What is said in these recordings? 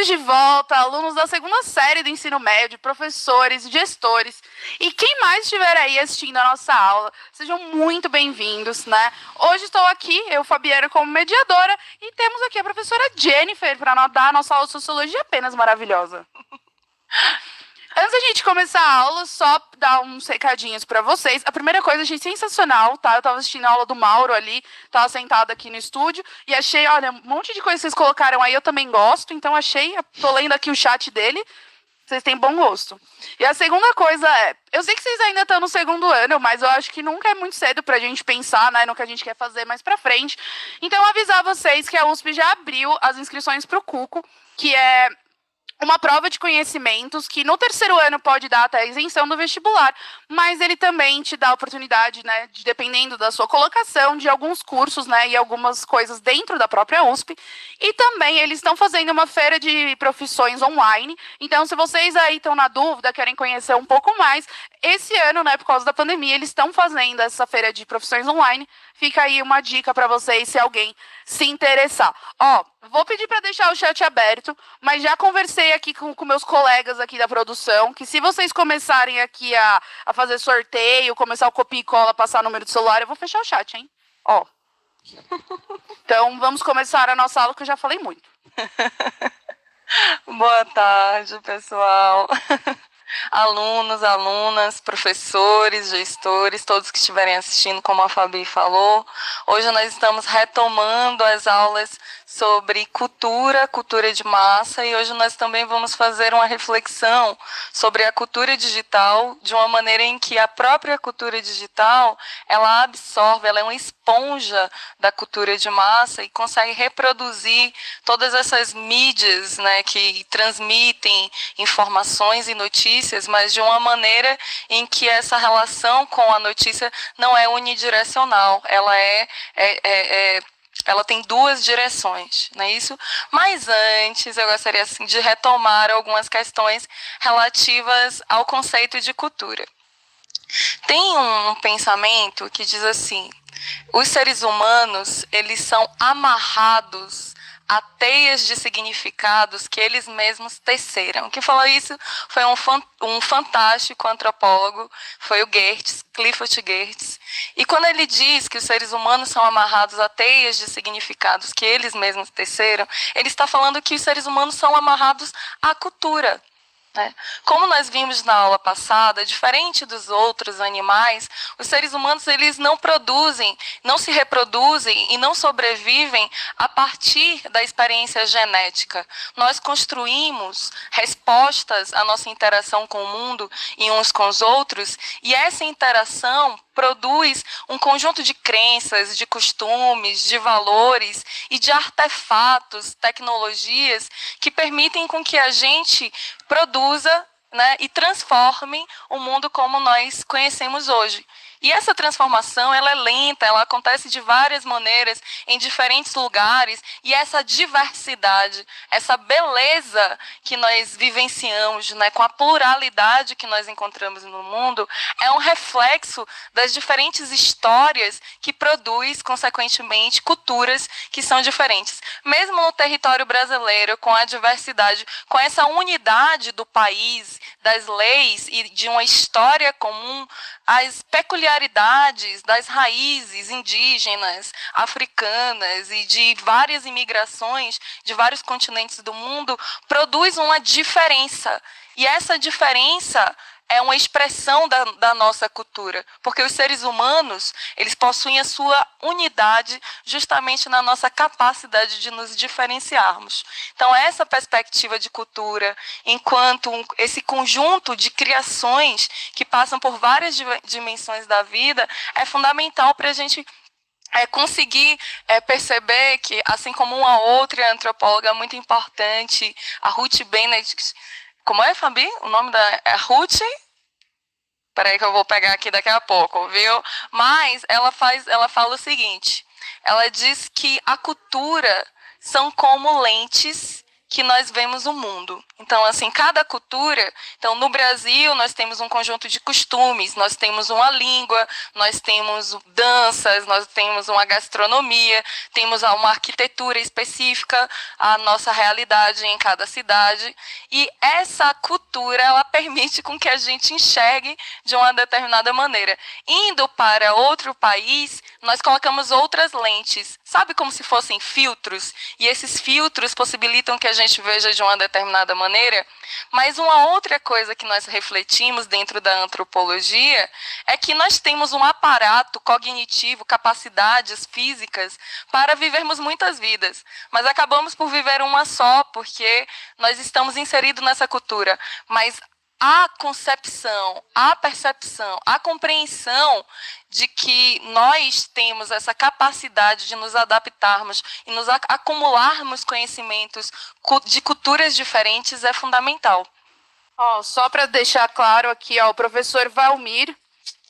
Estamos de volta, alunos da segunda série do ensino médio, professores, gestores e quem mais estiver aí assistindo a nossa aula, sejam muito bem-vindos, né? Hoje estou aqui, eu, Fabiana, como mediadora, e temos aqui a professora Jennifer para dar a nossa aula de sociologia apenas maravilhosa. Antes da gente começar a aula, só dar uns recadinhos para vocês. A primeira coisa, achei sensacional, tá? Eu tava assistindo a aula do Mauro ali, tava sentada aqui no estúdio, e achei, olha, um monte de coisa que vocês colocaram aí, eu também gosto, então achei, tô lendo aqui o chat dele, vocês têm bom gosto. E a segunda coisa é, eu sei que vocês ainda estão no segundo ano, mas eu acho que nunca é muito cedo pra gente pensar, né, no que a gente quer fazer mais pra frente. Então, avisar vocês que a USP já abriu as inscrições pro Cuco, que é uma prova de conhecimentos que no terceiro ano pode dar até a isenção do vestibular, mas ele também te dá a oportunidade, né, de, dependendo da sua colocação, de alguns cursos, né, e algumas coisas dentro da própria USP. E também eles estão fazendo uma feira de profissões online. Então, se vocês aí estão na dúvida, querem conhecer um pouco mais, esse ano, né, por causa da pandemia, eles estão fazendo essa feira de profissões online. Fica aí uma dica para vocês, se alguém se interessar. Ó, vou pedir para deixar o chat aberto, mas já conversei aqui com meus colegas aqui da produção, que se vocês começarem aqui a fazer sorteio, começar o copia e cola, passar o número de celular, eu vou fechar o chat, hein? Ó. Então, vamos começar a nossa aula, que eu já falei muito. Boa tarde, pessoal. Alunos, alunas, professores, gestores, todos que estiverem assistindo, como a Fabi falou. Hoje nós estamos retomando as aulas sobre cultura de massa, e hoje nós também vamos fazer uma reflexão sobre a cultura digital, de uma maneira em que a própria cultura digital, ela absorve, ela é uma esponja da cultura de massa e consegue reproduzir todas essas mídias, né, que transmitem informações e notícias, mas de uma maneira em que essa relação com a notícia não é unidirecional, ela tem duas direções, não é isso? Mas antes, eu gostaria assim, de retomar algumas questões relativas ao conceito de cultura. Tem um pensamento que diz assim: os seres humanos, eles são amarrados a teias de significados que eles mesmos teceram. Quem falou isso foi um fantástico antropólogo, foi o Clifford Geertz. E quando ele diz que os seres humanos são amarrados a teias de significados que eles mesmos teceram, ele está falando que os seres humanos são amarrados à cultura. Como nós vimos na aula passada, diferente dos outros animais, os seres humanos, eles não produzem, não se reproduzem e não sobrevivem a partir da experiência genética. Nós construímos respostas à nossa interação com o mundo e uns com os outros, e essa interação produz um conjunto de crenças, de costumes, de valores e de artefatos, tecnologias que permitem com que a gente produza, né, e transforme o mundo como nós conhecemos hoje. E essa transformação, ela é lenta, ela acontece de várias maneiras, em diferentes lugares, e essa diversidade, essa beleza que nós vivenciamos, né, com a pluralidade que nós encontramos no mundo, é um reflexo das diferentes histórias que produz, consequentemente, culturas que são diferentes. Mesmo no território brasileiro, com a diversidade, com essa unidade do país, das leis e de uma história comum, as peculiaridades das raízes indígenas, africanas e de várias imigrações de vários continentes do mundo produz uma diferença. E essa diferença é uma expressão da nossa cultura, porque os seres humanos, eles possuem a sua unidade justamente na nossa capacidade de nos diferenciarmos. Então, essa perspectiva de cultura, enquanto esse conjunto de criações que passam por várias dimensões da vida, é fundamental para a gente conseguir perceber que, assim como uma outra antropóloga muito importante, a Ruth Benedict. Como é, Fabi? O nome é Ruth? Peraí que eu vou pegar aqui daqui a pouco, viu? Mas ela fala o seguinte: ela diz que a cultura são como lentes que nós vemos o mundo. Então, assim, cada cultura... Então, no Brasil, nós temos um conjunto de costumes, nós temos uma língua, nós temos danças, nós temos uma gastronomia, temos uma arquitetura específica, a nossa realidade em cada cidade. E essa cultura, ela permite com que a gente enxergue de uma determinada maneira. Indo para outro país, nós colocamos outras lentes, sabe, como se fossem filtros, e esses filtros possibilitam que a gente veja de uma determinada maneira. Mas uma outra coisa que nós refletimos dentro da antropologia é que nós temos um aparato cognitivo, capacidades físicas para vivermos muitas vidas, mas acabamos por viver uma só, porque nós estamos inseridos nessa cultura. Mas a concepção, a percepção, a compreensão de que nós temos essa capacidade de nos adaptarmos e nos acumularmos conhecimentos de culturas diferentes é fundamental. Só para deixar claro aqui, o professor Valmir,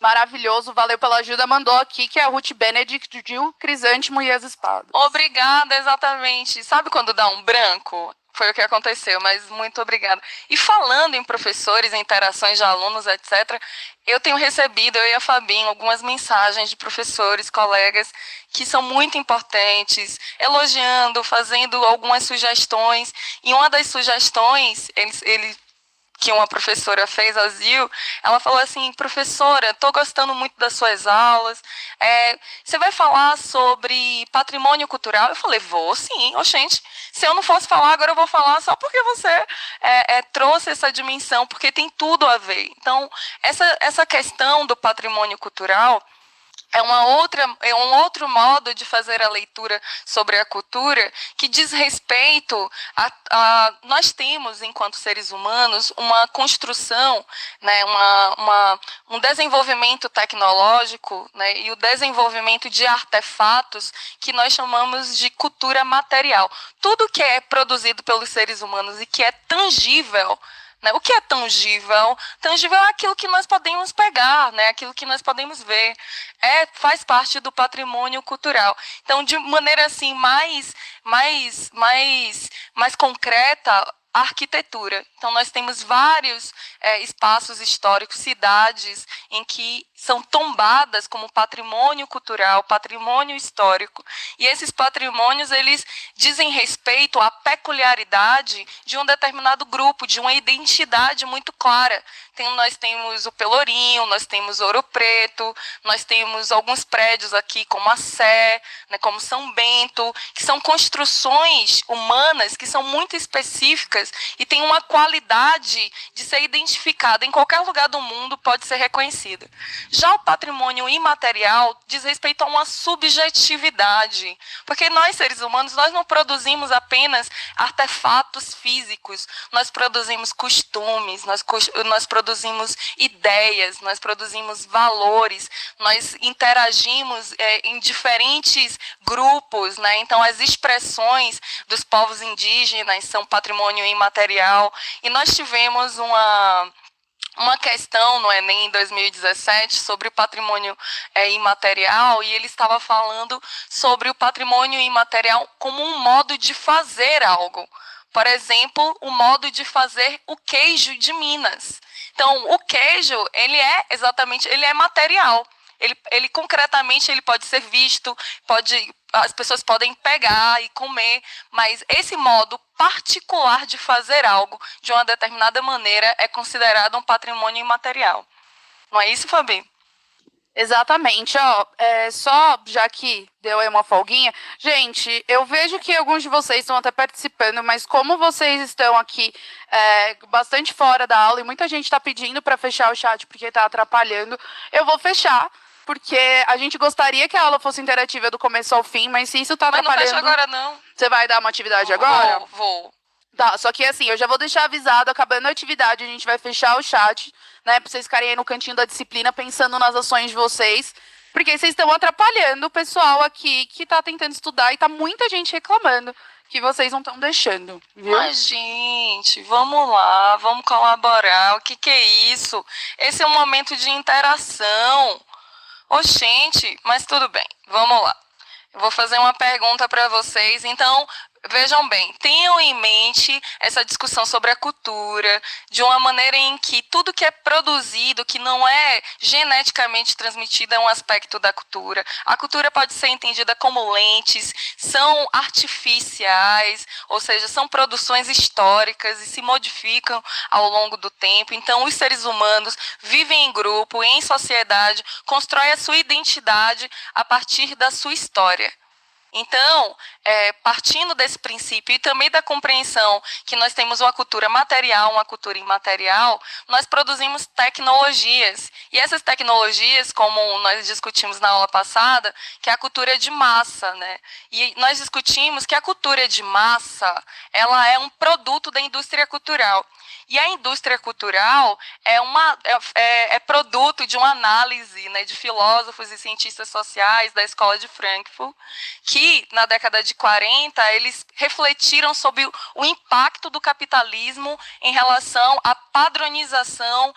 maravilhoso, valeu pela ajuda, mandou aqui que é a Ruth Benedict de O Crisântemo e as Espadas. Obrigada, exatamente. Sabe quando dá um branco? Foi o que aconteceu, mas muito obrigada. E falando em professores, em interações de alunos, etc., eu tenho recebido, eu e a Fabinho, algumas mensagens de professores, colegas, que são muito importantes, elogiando, fazendo algumas sugestões. E uma das sugestões, que uma professora fez, a Zil, ela falou assim: professora, estou gostando muito das suas aulas, você vai falar sobre patrimônio cultural? Eu falei, vou sim, gente, se eu não fosse falar, agora eu vou falar só porque você trouxe essa dimensão, porque tem tudo a ver. Então, essa questão do patrimônio cultural é um outro modo de fazer a leitura sobre a cultura que diz respeito nós temos, enquanto seres humanos, uma construção, né, um desenvolvimento tecnológico, né, e o desenvolvimento de artefatos que nós chamamos de cultura material. Tudo que é produzido pelos seres humanos e que é tangível. O que é tangível? Tangível é aquilo que nós podemos pegar, né? Aquilo que nós podemos ver. Faz parte do patrimônio cultural. Então, de maneira assim mais concreta, a arquitetura. Então, nós temos vários espaços históricos, cidades, em que são tombadas como patrimônio cultural, patrimônio histórico. E esses patrimônios, eles dizem respeito à peculiaridade de um determinado grupo, de uma identidade muito clara. Nós temos o Pelourinho, nós temos Ouro Preto, nós temos alguns prédios aqui, como a Sé, né, como São Bento, que são construções humanas que são muito específicas e têm uma qualidade de ser identificada em qualquer lugar do mundo, pode ser reconhecida. Já o patrimônio imaterial diz respeito a uma subjetividade, porque nós, seres humanos, nós não produzimos apenas artefatos físicos, nós produzimos costumes, nós produzimos ideias, nós produzimos valores, nós interagimos em diferentes grupos, né? Então, as expressões dos povos indígenas são patrimônio imaterial, e nós tivemos uma questão no Enem em 2017 sobre o patrimônio imaterial, e ele estava falando sobre o patrimônio imaterial como um modo de fazer algo. Por exemplo, o modo de fazer o queijo de Minas. Então, o queijo, ele é material. Ele concretamente ele pode ser visto, as pessoas podem pegar e comer, mas esse modo particular de fazer algo de uma determinada maneira é considerado um patrimônio imaterial. Não é isso, Fabi? Exatamente, só já que deu aí uma folguinha, gente, eu vejo que alguns de vocês estão até participando, mas como vocês estão aqui bastante fora da aula e muita gente está pedindo para fechar o chat porque está atrapalhando, eu vou fechar, porque a gente gostaria que a aula fosse interativa do começo ao fim, mas se isso está atrapalhando... Mas não fecha agora, não. Você vai dar uma atividade agora? Vou. Tá, só que assim, eu já vou deixar avisado, acabando a atividade, a gente vai fechar o chat, né, pra vocês ficarem aí no cantinho da disciplina pensando nas ações de vocês, porque vocês estão atrapalhando o pessoal aqui que tá tentando estudar e tá muita gente reclamando que vocês não estão deixando, viu? Mas, gente, vamos lá, vamos colaborar, o que é isso? Esse é um momento de interação. Gente, mas tudo bem, vamos lá. Eu vou fazer uma pergunta para vocês. Então, Vejam bem, tenham em mente essa discussão sobre a cultura, de uma maneira em que tudo que é produzido, que não é geneticamente transmitido, é um aspecto da cultura. A cultura pode ser entendida como lentes, são artificiais, ou seja, são produções históricas e se modificam ao longo do tempo. Então, os seres humanos vivem em grupo, em sociedade, constroem a sua identidade a partir da sua história. Então, partindo desse princípio e também da compreensão que nós temos uma cultura material, uma cultura imaterial, nós produzimos tecnologias. E essas tecnologias, como nós discutimos na aula passada, que é a cultura de massa, né? E nós discutimos que a cultura de massa, ela é um produto da indústria cultural. E a indústria cultural é produto de uma análise, né, de filósofos e cientistas sociais da Escola de Frankfurt, que, na década de 40, eles refletiram sobre o impacto do capitalismo em relação à padronização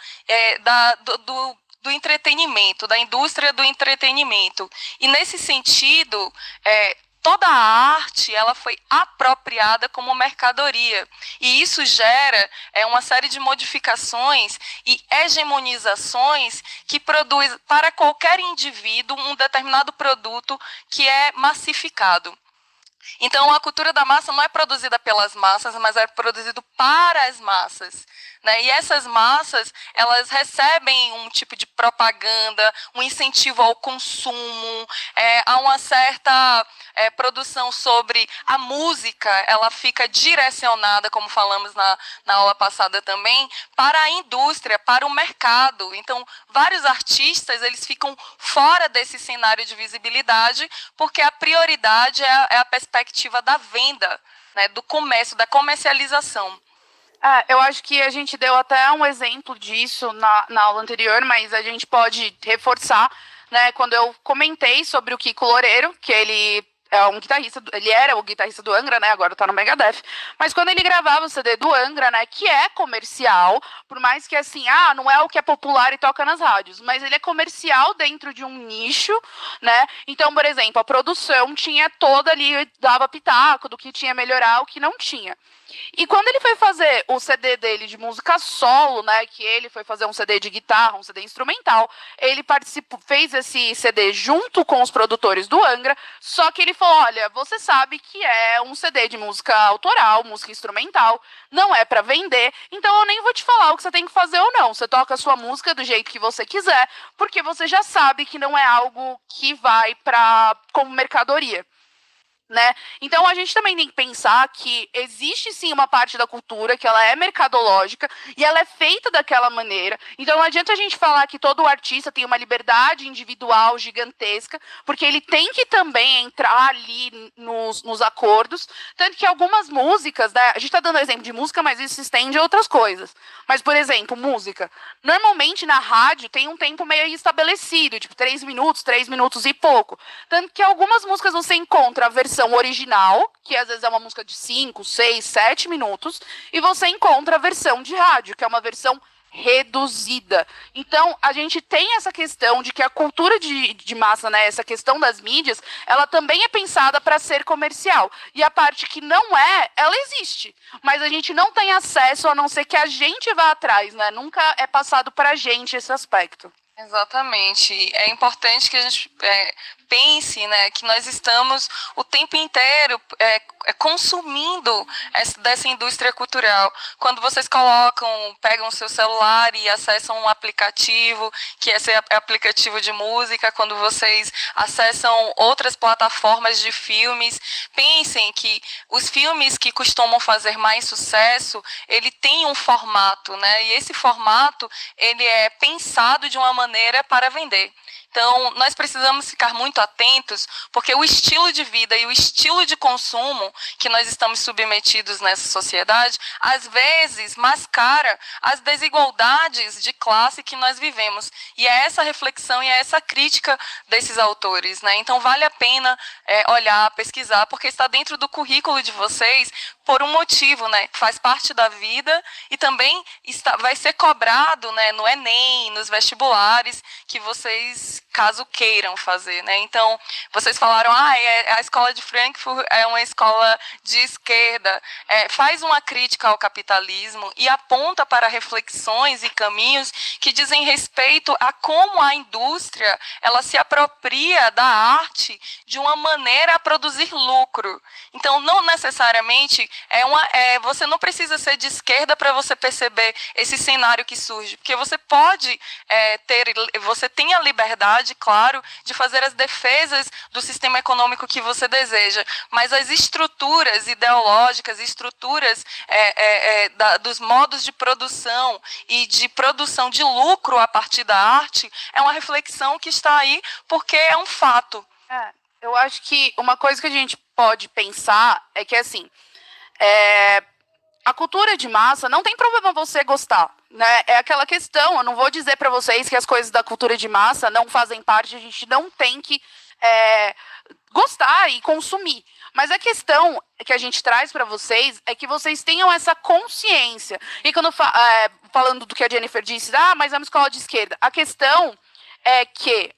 do entretenimento, da indústria do entretenimento. E, nesse sentido, toda a arte ela foi apropriada como mercadoria. E isso gera uma série de modificações e hegemonizações que produz para qualquer indivíduo um determinado produto que é massificado. Então, a cultura da massa não é produzida pelas massas, mas é produzido para as massas. Né? E essas massas, elas recebem um tipo de propaganda, um incentivo ao consumo, há uma certa produção sobre a música, ela fica direcionada, como falamos na aula passada também, para a indústria, para o mercado. Então, vários artistas, eles ficam fora desse cenário de visibilidade, porque a prioridade é a perspectiva da venda, né, do comércio, da comercialização. Eu acho que a gente deu até um exemplo disso na aula anterior, mas a gente pode reforçar, né, quando eu comentei sobre o Kiko Loureiro, que ele é um guitarrista, ele era o guitarrista do Angra, né, agora tá no Megadeth, mas quando ele gravava o CD do Angra, né, que é comercial, por mais que assim, não é o que é popular e toca nas rádios, mas ele é comercial dentro de um nicho, né, então, por exemplo, a produção tinha toda ali, dava pitaco do que tinha melhorar, o que não tinha. E quando ele foi fazer o CD dele de música solo, né, que ele foi fazer um CD de guitarra, um CD instrumental, ele fez esse CD junto com os produtores do Angra, só que ele falou, olha, você sabe que é um CD de música autoral, música instrumental, não é para vender, então eu nem vou te falar o que você tem que fazer ou não, você toca a sua música do jeito que você quiser, porque você já sabe que não é algo que vai como mercadoria. Né? Então a gente também tem que pensar que existe sim uma parte da cultura que ela é mercadológica e ela é feita daquela maneira. Então não adianta a gente falar que todo artista tem uma liberdade individual gigantesca, porque ele tem que também entrar ali nos acordos. Tanto que algumas músicas, né, a gente está dando exemplo de música, mas isso se estende a outras coisas. Mas, por exemplo, música. Normalmente na rádio tem um tempo meio estabelecido, tipo 3 minutos e pouco. Tanto que algumas músicas você encontra a versão original, que às vezes é uma música de 5, 6, 7 minutos, e você encontra a versão de rádio, que é uma versão reduzida. Então, a gente tem essa questão de que a cultura de massa, né, essa questão das mídias, ela também é pensada para ser comercial. E a parte que não é, ela existe. Mas a gente não tem acesso, a não ser que a gente vá atrás, né? Nunca é passado para a gente esse aspecto. Exatamente. É importante que a gente pense, né, que nós estamos o tempo inteiro consumindo dessa indústria cultural. Quando vocês pegam o seu celular e acessam um aplicativo, que esse é aplicativo de música, quando vocês acessam outras plataformas de filmes, pensem que os filmes que costumam fazer mais sucesso, ele tem um formato, né? E esse formato, ele é pensado de uma maneira para vender. Então, nós precisamos ficar muito atentos, porque o estilo de vida e o estilo de consumo que nós estamos submetidos nessa sociedade, às vezes mascara as desigualdades de classe que nós vivemos. E é essa reflexão e é essa crítica desses autores, né? Então, vale a pena olhar, pesquisar, porque está dentro do currículo de vocês por um motivo, né? Faz parte da vida e também vai ser cobrado, né, no Enem, nos vestibulares, pilares que vocês, caso queiram fazer, né? Então, vocês falaram, a escola de Frankfurt é uma escola de esquerda, faz uma crítica ao capitalismo e aponta para reflexões e caminhos que dizem respeito a como a indústria ela se apropria da arte de uma maneira a produzir lucro. Então, não necessariamente você não precisa ser de esquerda para você perceber esse cenário que surge, porque você pode você tem a liberdade, claro, de fazer as defesas do sistema econômico que você deseja, mas as estruturas ideológicas, estruturas dos modos de produção e de produção de lucro a partir da arte, é uma reflexão que está aí porque é um fato. Eu acho que uma coisa que a gente pode pensar é que, assim, a cultura de massa não tem problema você gostar, né? É aquela questão, eu não vou dizer para vocês que as coisas da cultura de massa não fazem parte, a gente não tem que gostar e consumir. Mas a questão que a gente traz para vocês é que vocês tenham essa consciência. E quando falando do que a Jennifer disse, mas é uma escola de esquerda, a questão é que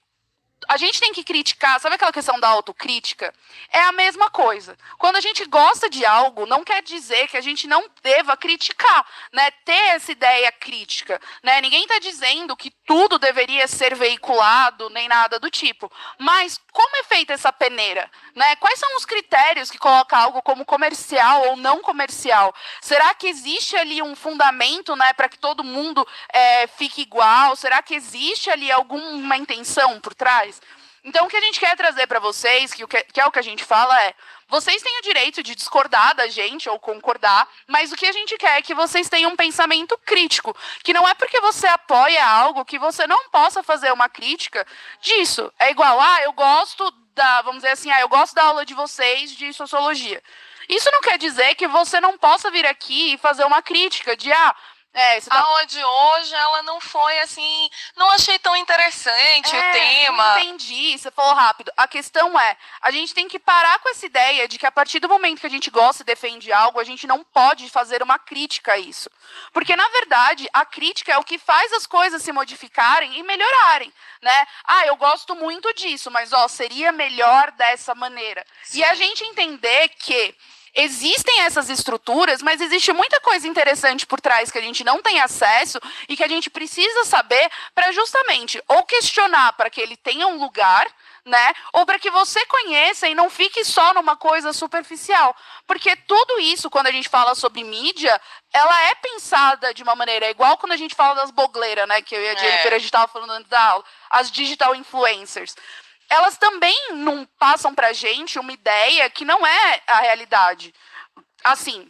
a gente tem que criticar, sabe aquela questão da autocrítica? É a mesma coisa. Quando a gente gosta de algo, não quer dizer que a gente não deva criticar, né? Ter essa ideia crítica, né? Ninguém está dizendo que tudo deveria ser veiculado, nem nada do tipo. Mas como é feita essa peneira? Né? Quais são os critérios que colocam algo como comercial ou não comercial? Será que existe ali um fundamento, né, para que todo mundo fique igual? Será que existe ali alguma intenção por trás? Então, o que a gente quer trazer para vocês, que é o que a gente fala, vocês têm o direito de discordar da gente ou concordar, mas o que a gente quer é que vocês tenham um pensamento crítico, que não é porque você apoia algo que você não possa fazer uma crítica disso. É igual, eu gosto vamos dizer assim, eu gosto da aula de vocês de sociologia. Isso não quer dizer que você não possa vir aqui e fazer uma crítica de, a aula de hoje, ela não foi assim, não achei tão interessante o tema. Não entendi, você falou rápido. A questão a gente tem que parar com essa ideia de que a partir do momento que a gente gosta e defende algo, a gente não pode fazer uma crítica a isso. Porque, na verdade, a crítica é o que faz as coisas se modificarem e melhorarem, né? Eu gosto muito disso, mas, seria melhor dessa maneira. Sim. E a gente entender que existem essas estruturas, mas existe muita coisa interessante por trás que a gente não tem acesso e que a gente precisa saber para justamente ou questionar para que ele tenha um lugar, né? Ou para que você conheça e não fique só numa coisa superficial. Porque tudo isso, quando a gente fala sobre mídia, ela é pensada de uma maneira igual quando a gente fala das blogueiras, né? Que eu e a Jennifer, a gente estava falando antes da aula, as digital influencers. Elas também não passam pra gente uma ideia que não é a realidade. Assim,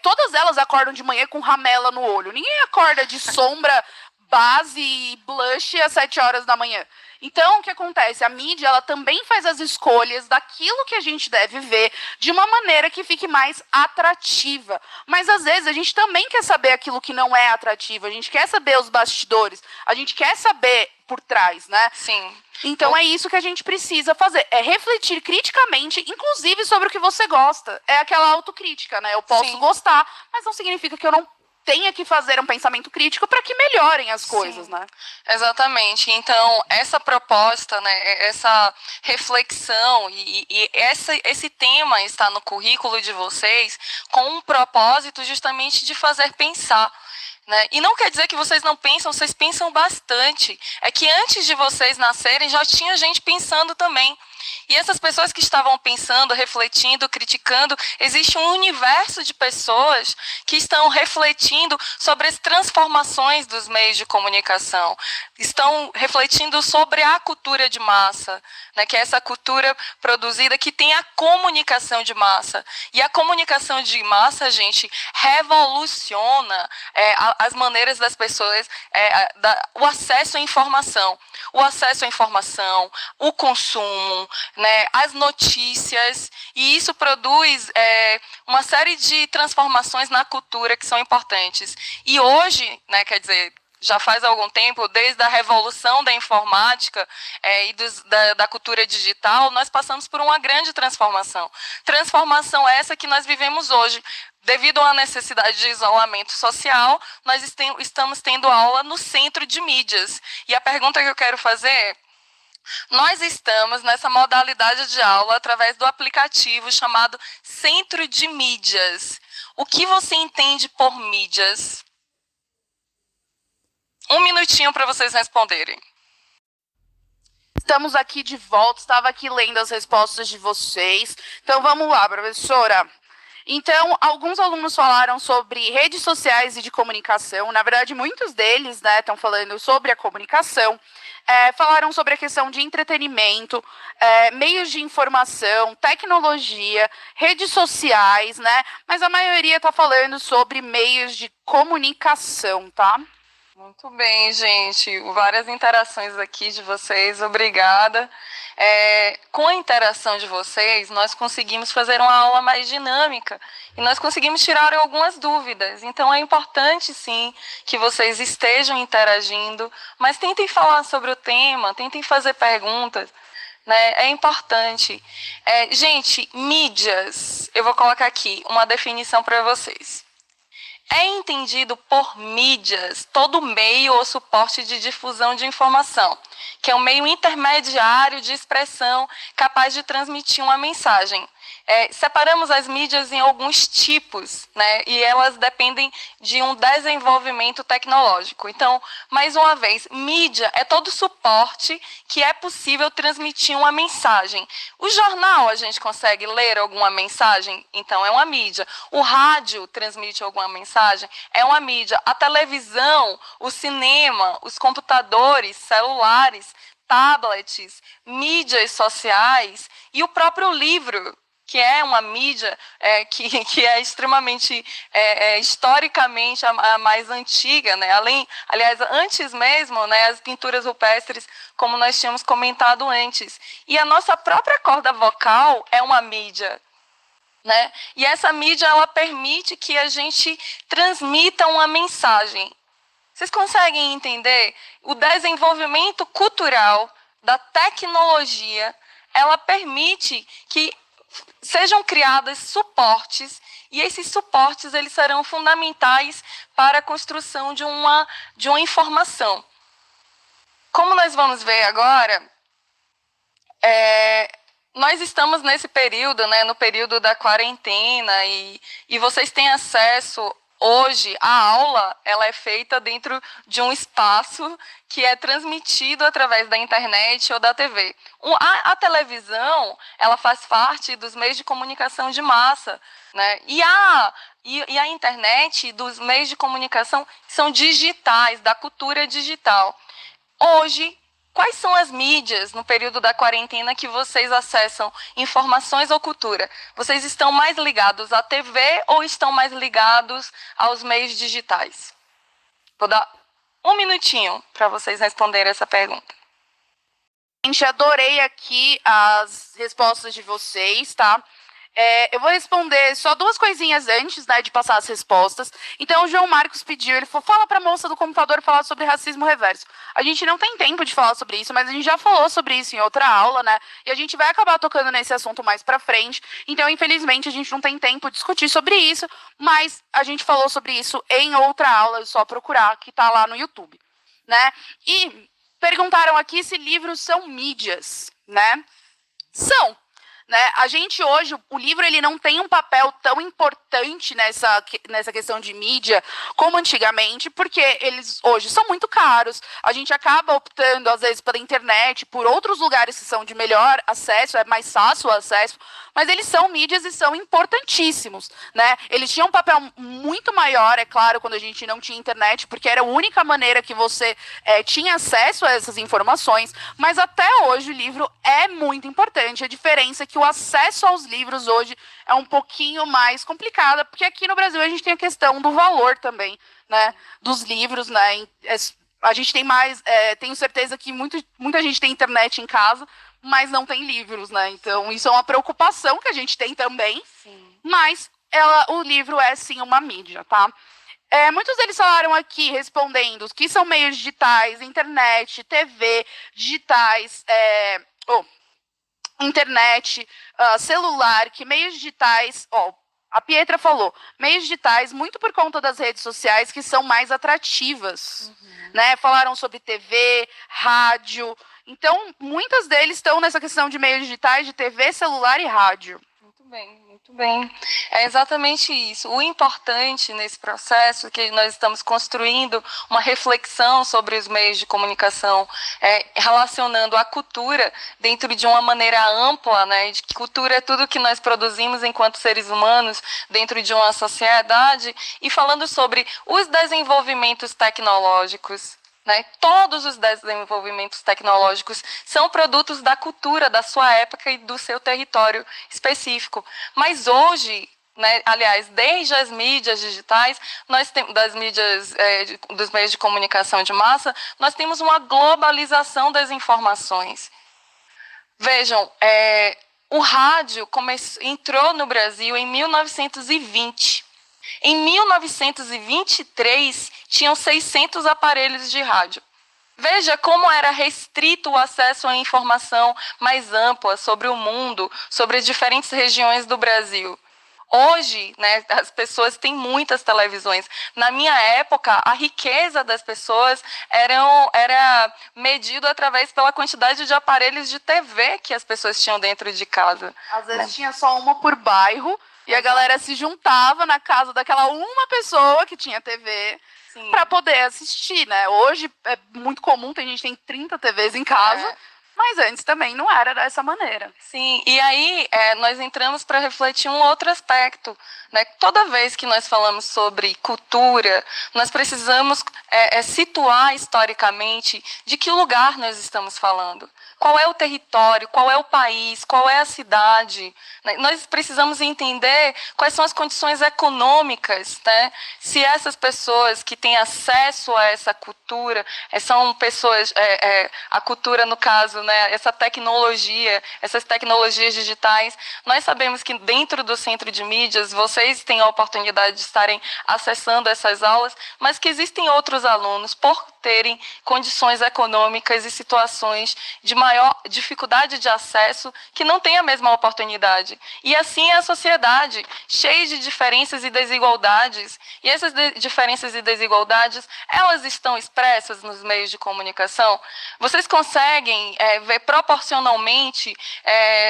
todas elas acordam de manhã com ramela no olho. Ninguém acorda de sombra, base e blush às 7 horas da manhã. Então, o que acontece? A mídia ela também faz as escolhas daquilo que a gente deve ver de uma maneira que fique mais atrativa. Mas, às vezes, a gente também quer saber aquilo que não é atrativo. A gente quer saber os bastidores. A gente quer saber por trás, né? Sim. Então, é isso que a gente precisa fazer. É refletir criticamente, inclusive, sobre o que você gosta. É aquela autocrítica, né? Eu posso gostar, mas não significa que eu não tenha que fazer um pensamento crítico para que melhorem as coisas, né? Exatamente. Então, essa proposta, né, essa reflexão e esse tema está no currículo de vocês com um propósito justamente de fazer pensar. Né? E não quer dizer que vocês não pensam, vocês pensam bastante. É que antes de vocês nascerem já tinha gente pensando também. E essas pessoas que estavam pensando, refletindo, criticando, existe um universo de pessoas que estão refletindo sobre as transformações dos meios de comunicação, estão refletindo sobre a cultura de massa, né, que é essa cultura produzida que tem a comunicação de massa. E a comunicação de massa, gente, revoluciona as maneiras das pessoas, o acesso à informação. O acesso à informação, o consumo, né, as notícias, e isso produz uma série de transformações na cultura que são importantes. E hoje, né, quer dizer, já faz algum tempo, desde a revolução da informática e da cultura digital, nós passamos por uma grande transformação. Transformação essa que nós vivemos hoje. Devido à necessidade de isolamento social, nós estamos tendo aula no centro de mídias. E a pergunta que eu quero fazer é: nós estamos nessa modalidade de aula através do aplicativo chamado Centro de Mídias. O que você entende por mídias? 1 minutinho para vocês responderem. Estamos aqui de volta, estava aqui lendo as respostas de vocês. Então vamos lá, professora. Então, alguns alunos falaram sobre redes sociais e de comunicação. Na verdade, muitos deles, né, estão falando sobre a comunicação. Falaram sobre a questão de entretenimento, meios de informação, tecnologia, redes sociais, né? Mas a maioria está falando sobre meios de comunicação, tá? Muito bem, gente. Várias interações aqui de vocês. Obrigada. Com a interação de vocês, nós conseguimos fazer uma aula mais dinâmica e nós conseguimos tirar algumas dúvidas. Então, é importante, sim, que vocês estejam interagindo, mas tentem falar sobre o tema, tentem fazer perguntas, né? É importante. Gente, mídias, eu vou colocar aqui uma definição para vocês. É entendido por mídias todo meio ou suporte de difusão de informação, que é um meio intermediário de expressão capaz de transmitir uma mensagem. Separamos as mídias em alguns tipos, né, e elas dependem de um desenvolvimento tecnológico. Então, mais uma vez, mídia é todo suporte que é possível transmitir uma mensagem. O jornal, a gente consegue ler alguma mensagem? Então, é uma mídia. O rádio transmite alguma mensagem? É uma mídia. A televisão, o cinema, os computadores, celulares, tablets, mídias sociais e o próprio livro, que é uma mídia que é extremamente, historicamente, a mais antiga, né? Aliás, antes mesmo, né, as pinturas rupestres, como nós tínhamos comentado antes. E a nossa própria corda vocal é uma mídia, né? E essa mídia, ela permite que a gente transmita uma mensagem. Vocês conseguem entender? O desenvolvimento cultural da tecnologia, ela permite que sejam criados suportes, e esses suportes eles serão fundamentais para a construção de uma informação. Como nós vamos ver agora, nós estamos nesse período, né, no período da quarentena, e vocês têm acesso. Hoje, a aula ela é feita dentro de um espaço que é transmitido através da internet ou da TV. A televisão ela faz parte dos meios de comunicação de massa, né? E a internet, dos meios de comunicação, são digitais, da cultura digital. Hoje, quais são as mídias no período da quarentena que vocês acessam informações ou cultura? Vocês estão mais ligados à TV ou estão mais ligados aos meios digitais? Vou dar 1 minutinho para vocês responderem essa pergunta. Gente, adorei aqui as respostas de vocês, tá? Eu vou responder só 2 coisinhas antes, né, de passar as respostas. Então, o João Marcos pediu, ele falou, fala para a moça do computador falar sobre racismo reverso. A gente não tem tempo de falar sobre isso, mas a gente já falou sobre isso em outra aula, né? E a gente vai acabar tocando nesse assunto mais para frente. Então, infelizmente, a gente não tem tempo de discutir sobre isso, mas a gente falou sobre isso em outra aula, é só procurar, que está lá no YouTube, né? E perguntaram aqui se livros são mídias, né? São. Né? A gente hoje, o livro ele não tem um papel tão importante nessa questão de mídia como antigamente, porque eles hoje são muito caros, a gente acaba optando às vezes pela internet, por outros lugares que são de melhor acesso, é mais fácil o acesso, mas eles são mídias e são importantíssimos, né? Eles tinham um papel muito maior, é claro, quando a gente não tinha internet, porque era a única maneira que você tinha acesso a essas informações, mas até hoje o livro é muito importante. A diferença é que o acesso aos livros hoje é um pouquinho mais complicado, porque aqui no Brasil a gente tem a questão do valor também, né, dos livros, né? A gente tem mais, tenho certeza que muita gente tem internet em casa, mas não tem livros, né? Então isso é uma preocupação que a gente tem também. Sim. Mas o livro é sim uma mídia, tá? Muitos deles falaram aqui, respondendo, que são meios digitais, internet, TV, digitais, internet, celular, que meios digitais, a Pietra falou, meios digitais, muito por conta das redes sociais, que são mais atrativas, né? Falaram sobre TV, rádio, então, muitos deles estão nessa questão de meios digitais, de TV, celular e rádio. Muito bem, muito bem. É exatamente isso. O importante nesse processo é que nós estamos construindo uma reflexão sobre os meios de comunicação, relacionando a cultura dentro de uma maneira ampla, né? De que cultura é tudo que nós produzimos enquanto seres humanos dentro de uma sociedade, e falando sobre os desenvolvimentos tecnológicos. Todos os desenvolvimentos tecnológicos são produtos da cultura da sua época e do seu território específico. Mas hoje, aliás, desde as mídias digitais, dos meios de comunicação de massa, nós temos uma globalização das informações. Vejam, o rádio entrou no Brasil em 1920. Em 1923, tinham 600 aparelhos de rádio. Veja como era restrito o acesso à informação mais ampla sobre o mundo, sobre as diferentes regiões do Brasil. Hoje, as pessoas têm muitas televisões. Na minha época, a riqueza das pessoas era medido através pela quantidade de aparelhos de TV que as pessoas tinham dentro de casa. Às vezes tinha só uma por bairro, e a galera se juntava na casa daquela uma pessoa que tinha TV para poder assistir, né? Hoje é muito comum, a gente tem 30 TVs em casa, mas antes também não era dessa maneira. Sim, e aí nós entramos para refletir um outro aspecto. Toda vez que nós falamos sobre cultura, nós precisamos situar historicamente de que lugar nós estamos falando. Qual é o território, qual é o país, qual é a cidade. Nós precisamos entender quais são as condições econômicas, se essas pessoas que têm acesso a essa cultura, são pessoas, a cultura no caso, essa tecnologia, essas tecnologias digitais. Nós sabemos que dentro do Centro de Mídias, vocês têm a oportunidade de estarem acessando essas aulas, mas que existem outros alunos, por terem condições econômicas e situações de maior dificuldade de acesso, que não têm a mesma oportunidade. E assim é a sociedade, cheia de diferenças e desigualdades. E essas diferenças e desigualdades, elas estão expressas nos meios de comunicação? Vocês conseguem ver proporcionalmente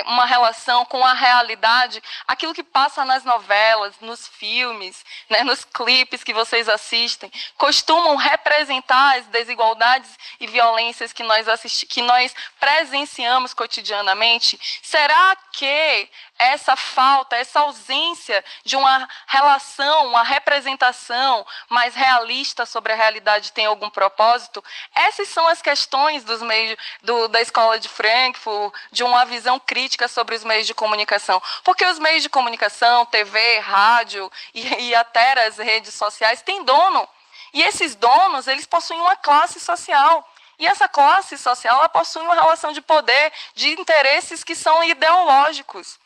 uma relação com a realidade, aquilo que passa nas novelas, nos filmes, nos clipes que vocês assistem, costumam representar as desigualdades e violências que nós presenciamos cotidianamente? Será que essa falta, essa ausência de uma relação, uma representação mais realista sobre a realidade tem algum propósito? Essas são as questões dos meios da Escola de Frankfurt, de uma visão crítica sobre os meios de comunicação. Porque os meios de comunicação, TV, rádio e até as redes sociais têm dono. E esses donos, eles possuem uma classe social. E essa classe social, ela possui uma relação de poder, de interesses que são ideológicos.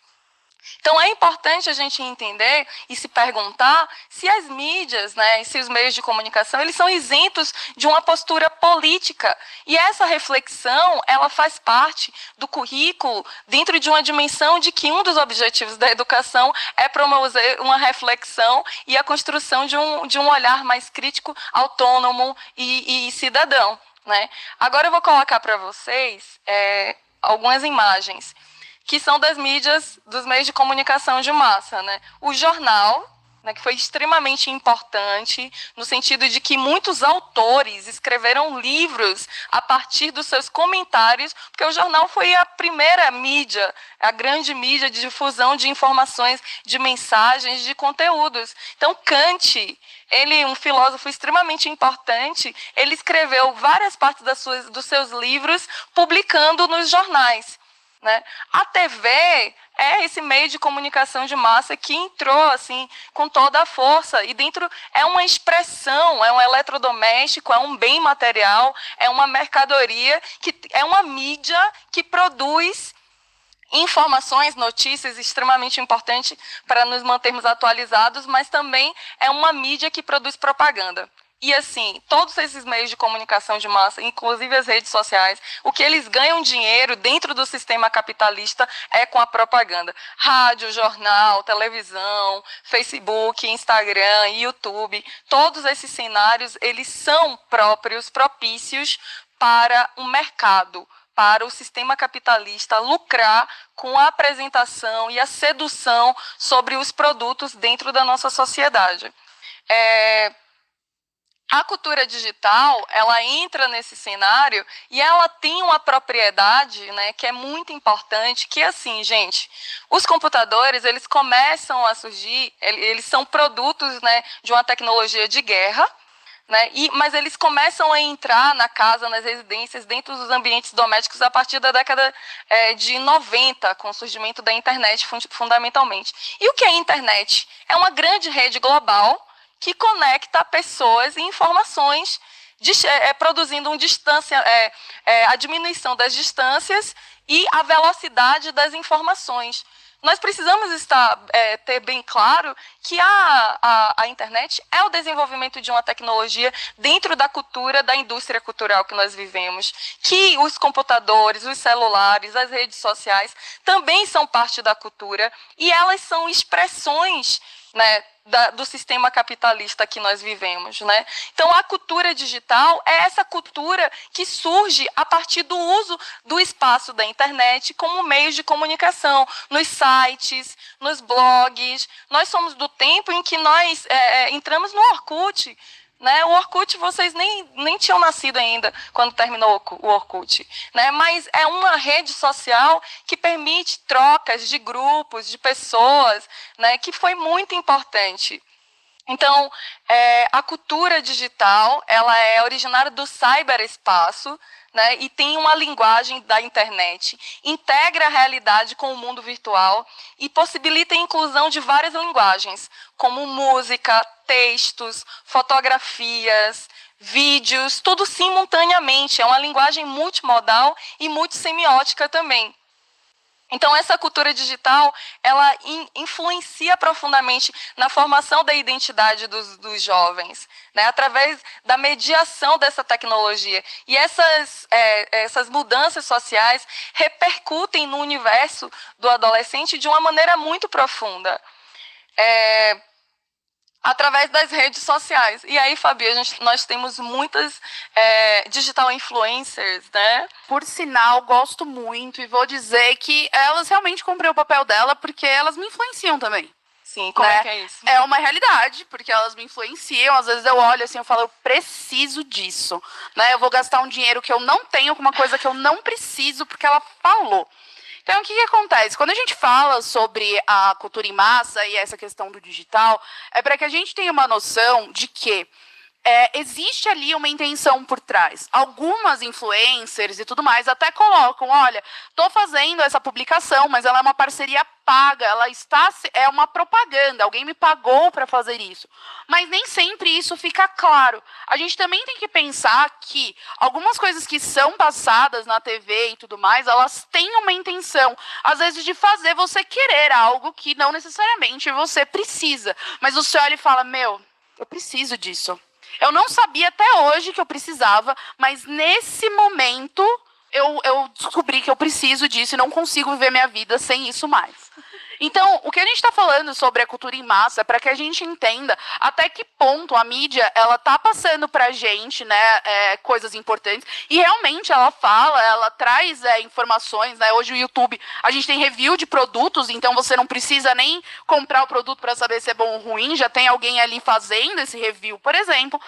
Então, é importante a gente entender e se perguntar se as mídias, se os meios de comunicação, eles são isentos de uma postura política. E essa reflexão, ela faz parte do currículo, dentro de uma dimensão de que um dos objetivos da educação é promover uma reflexão e a construção de um olhar mais crítico, autônomo e cidadão. Agora eu vou colocar para vocês algumas imagens que são das mídias, dos meios de comunicação de massa. O jornal, que foi extremamente importante, no sentido de que muitos autores escreveram livros a partir dos seus comentários, porque o jornal foi a primeira mídia, a grande mídia de difusão de informações, de mensagens, de conteúdos. Então, Kant, ele, um filósofo extremamente importante, ele escreveu várias partes dos seus livros publicando nos jornais. A TV é esse meio de comunicação de massa que entrou assim, com toda a força. E dentro é uma expressão, é um eletrodoméstico, é um bem material, é uma mercadoria, é uma mídia que produz informações, notícias, extremamente importante para nos mantermos atualizados, mas também é uma mídia que produz propaganda. E, assim, todos esses meios de comunicação de massa, inclusive as redes sociais, o que eles ganham dinheiro dentro do sistema capitalista é com a propaganda. Rádio, jornal, televisão, Facebook, Instagram, YouTube, todos esses cenários, eles são propícios para o mercado, para o sistema capitalista lucrar com a apresentação e a sedução sobre os produtos dentro da nossa sociedade. A cultura digital, ela entra nesse cenário e ela tem uma propriedade, né, que é muito importante, que é assim, gente, os computadores, eles começam a surgir, eles são produtos, né, de uma tecnologia de guerra, né, mas eles começam a entrar na casa, nas residências, dentro dos ambientes domésticos a partir da década de 90, com o surgimento da internet, fundamentalmente. E o que é a internet? É uma grande rede global que conecta pessoas e informações, produzindo a diminuição das distâncias e a velocidade das informações. Nós precisamos ter bem claro que a internet é o desenvolvimento de uma tecnologia dentro da cultura, da indústria cultural que nós vivemos, que os computadores, os celulares, as redes sociais também são parte da cultura e elas são expressões, né, do sistema capitalista que nós vivemos, né? Então, a cultura digital é essa cultura que surge a partir do uso do espaço da internet como meios de comunicação, nos sites, nos blogs. Nós somos do tempo em que nós entramos no Orkut, né? O Orkut, vocês nem tinham nascido ainda quando terminou o Orkut, né? Mas é uma rede social que permite trocas de grupos, de pessoas, né? Que foi muito importante. Então, a cultura digital, ela é originária do cyberespaço, né, e tem uma linguagem da internet, integra a realidade com o mundo virtual e possibilita a inclusão de várias linguagens, como música, textos, fotografias, vídeos, tudo simultaneamente. É uma linguagem multimodal e multissemiótica também. Então, essa cultura digital, ela influencia profundamente na formação da identidade dos jovens, né, através da mediação dessa tecnologia. E essas mudanças sociais repercutem no universo do adolescente de uma maneira muito profunda. Através das redes sociais. E aí, Fabi, nós temos muitas digital influencers, né? Por sinal, gosto muito e vou dizer que elas realmente cumprem o papel dela porque elas me influenciam também. Sim, como é que é isso? É uma realidade, porque elas me influenciam. Às vezes eu olho assim, eu falo, eu preciso disso, né? Eu vou gastar um dinheiro que eu não tenho com uma coisa que eu não preciso porque ela falou. Então, o que acontece? Quando a gente fala sobre a cultura em massa e essa questão do digital, é para que a gente tenha uma noção de que existe ali uma intenção por trás. Algumas influencers e tudo mais até colocam, olha, estou fazendo essa publicação, mas ela é uma parceria paga, é uma propaganda, alguém me pagou para fazer isso. Mas nem sempre isso fica claro. A gente também tem que pensar que algumas coisas que são passadas na TV e tudo mais, elas têm uma intenção, às vezes, de fazer você querer algo que não necessariamente você precisa. Mas você olha e fala, eu preciso disso. Eu não sabia até hoje que eu precisava, mas nesse momento eu descobri que eu preciso disso e não consigo viver minha vida sem isso mais. Então, o que a gente está falando sobre a cultura em massa é para que a gente entenda até que ponto a mídia ela está passando para a gente, né, coisas importantes. E realmente ela traz informações. Né? Hoje o YouTube, a gente tem review de produtos, então você não precisa nem comprar o produto para saber se é bom ou ruim. Já tem alguém ali fazendo esse review, por exemplo.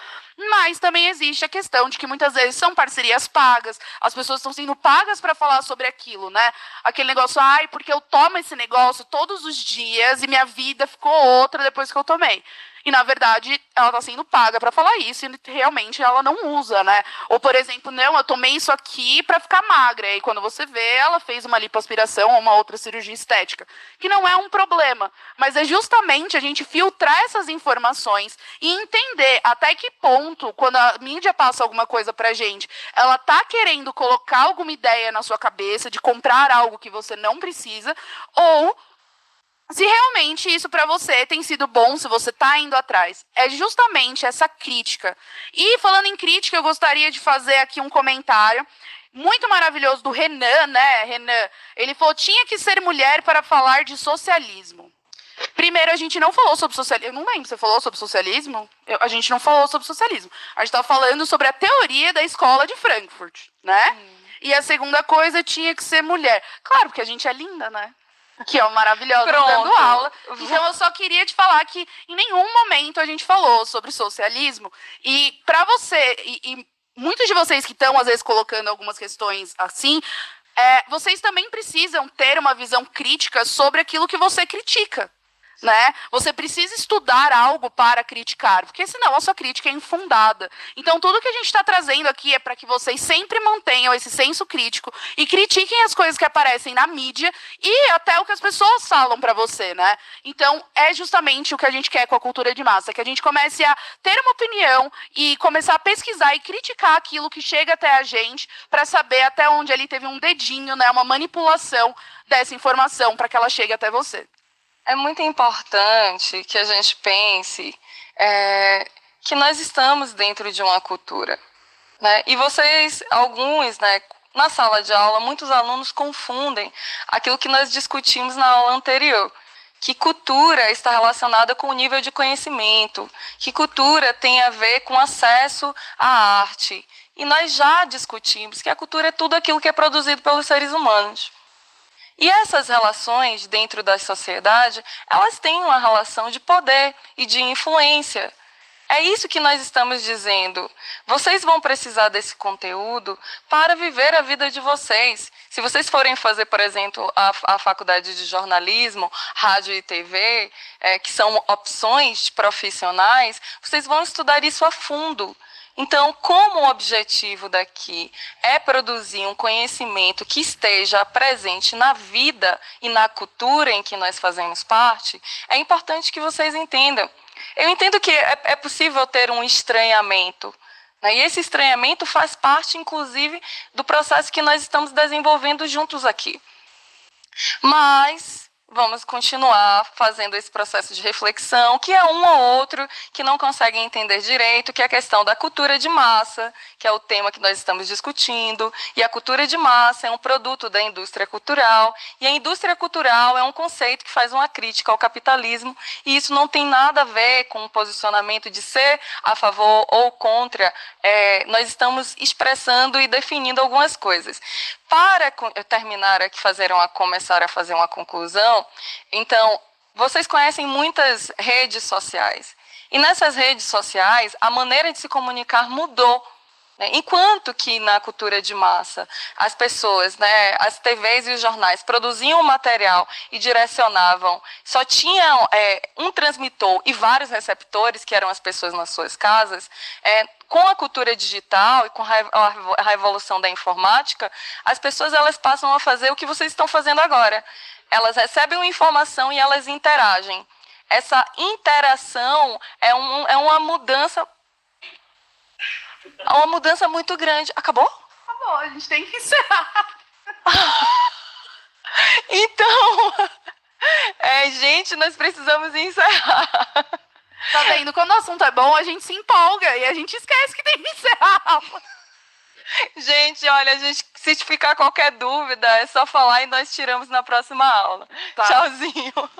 Mas também existe a questão de que muitas vezes são parcerias pagas, as pessoas estão sendo pagas para falar sobre aquilo, né? Aquele negócio, porque eu tomo esse negócio todos os dias e minha vida ficou outra depois que eu tomei. e, na verdade, ela está sendo paga para falar isso e realmente ela não usa, né? Ou, por exemplo, não, eu tomei isso aqui para ficar magra, e quando você vê, ela fez uma lipoaspiração ou uma outra cirurgia estética, que não é um problema, mas é justamente a gente filtrar essas informações e entender até que ponto, quando a mídia passa alguma coisa pra gente, ela tá querendo colocar alguma ideia na sua cabeça de comprar algo que você não precisa, ou se realmente isso para você tem sido bom, se você está indo atrás. É justamente essa crítica. E falando em crítica, eu gostaria de fazer aqui um comentário muito maravilhoso do Renan, né? Renan, ele falou: tinha que ser mulher para falar de socialismo. Primeiro, a gente não falou sobre socialismo. Eu não lembro, você falou sobre socialismo? A gente não falou sobre socialismo. A gente está falando sobre a teoria da escola de Frankfurt, né? E a segunda coisa, tinha que ser mulher. Claro, porque a gente é linda, né? Que é maravilhosa dando aula. Então, eu só queria te falar que em nenhum momento a gente falou sobre socialismo. E para você, e muitos de vocês que estão, às vezes, colocando algumas questões assim, vocês também precisam ter uma visão crítica sobre aquilo que você critica. Né? Você precisa estudar algo para criticar, porque senão a sua crítica é infundada. Então, tudo que a gente está trazendo aqui é para que vocês sempre mantenham esse senso crítico e critiquem as coisas que aparecem na mídia e até o que as pessoas falam para você, né? Então, é justamente o que a gente quer com a cultura de massa, que a gente comece a ter uma opinião e começar a pesquisar e criticar aquilo que chega até a gente para saber até onde ali teve um dedinho, né, uma manipulação dessa informação para que ela chegue até você. É muito importante que a gente pense que nós estamos dentro de uma cultura, né? E vocês, alguns, né, na sala de aula, muitos alunos confundem aquilo que nós discutimos na aula anterior, que cultura está relacionada com o nível de conhecimento, que cultura tem a ver com acesso à arte. E nós já discutimos que a cultura é tudo aquilo que é produzido pelos seres humanos. E essas relações dentro da sociedade, elas têm uma relação de poder e de influência. É isso que nós estamos dizendo. Vocês vão precisar desse conteúdo para viver a vida de vocês. Se vocês forem fazer, por exemplo, a faculdade de jornalismo, rádio e TV, que são opções profissionais, vocês vão estudar isso a fundo. Então, como o objetivo daqui é produzir um conhecimento que esteja presente na vida e na cultura em que nós fazemos parte, é importante que vocês entendam. Eu entendo que é possível ter um estranhamento, né? E esse estranhamento faz parte, inclusive, do processo que nós estamos desenvolvendo juntos aqui. Mas vamos continuar fazendo esse processo de reflexão, que é um ou outro que não consegue entender direito, que é a questão da cultura de massa, que é o tema que nós estamos discutindo, e a cultura de massa é um produto da indústria cultural, e a indústria cultural é um conceito que faz uma crítica ao capitalismo, e isso não tem nada a ver com o posicionamento de ser a favor ou contra, nós estamos expressando e definindo algumas coisas. Para eu terminar aqui, começar a fazer uma conclusão, então, vocês conhecem muitas redes sociais. E nessas redes sociais, a maneira de se comunicar mudou. Né? Enquanto que na cultura de massa, as pessoas, né, as TVs e os jornais produziam material e direcionavam, só tinham um transmissor e vários receptores, que eram as pessoas nas suas casas, com a cultura digital e com a revolução da informática, as pessoas elas passam a fazer o que vocês estão fazendo agora. Elas recebem uma informação e elas interagem. Essa interação é uma mudança muito grande. Acabou? Acabou, a gente tem que encerrar. Então, gente, nós precisamos encerrar. Tá vendo? Quando o assunto é bom, a gente se empolga e a gente esquece que tem que encerrar. Gente, olha, se ficar qualquer dúvida, é só falar e nós tiramos na próxima aula. Tá. Tchauzinho.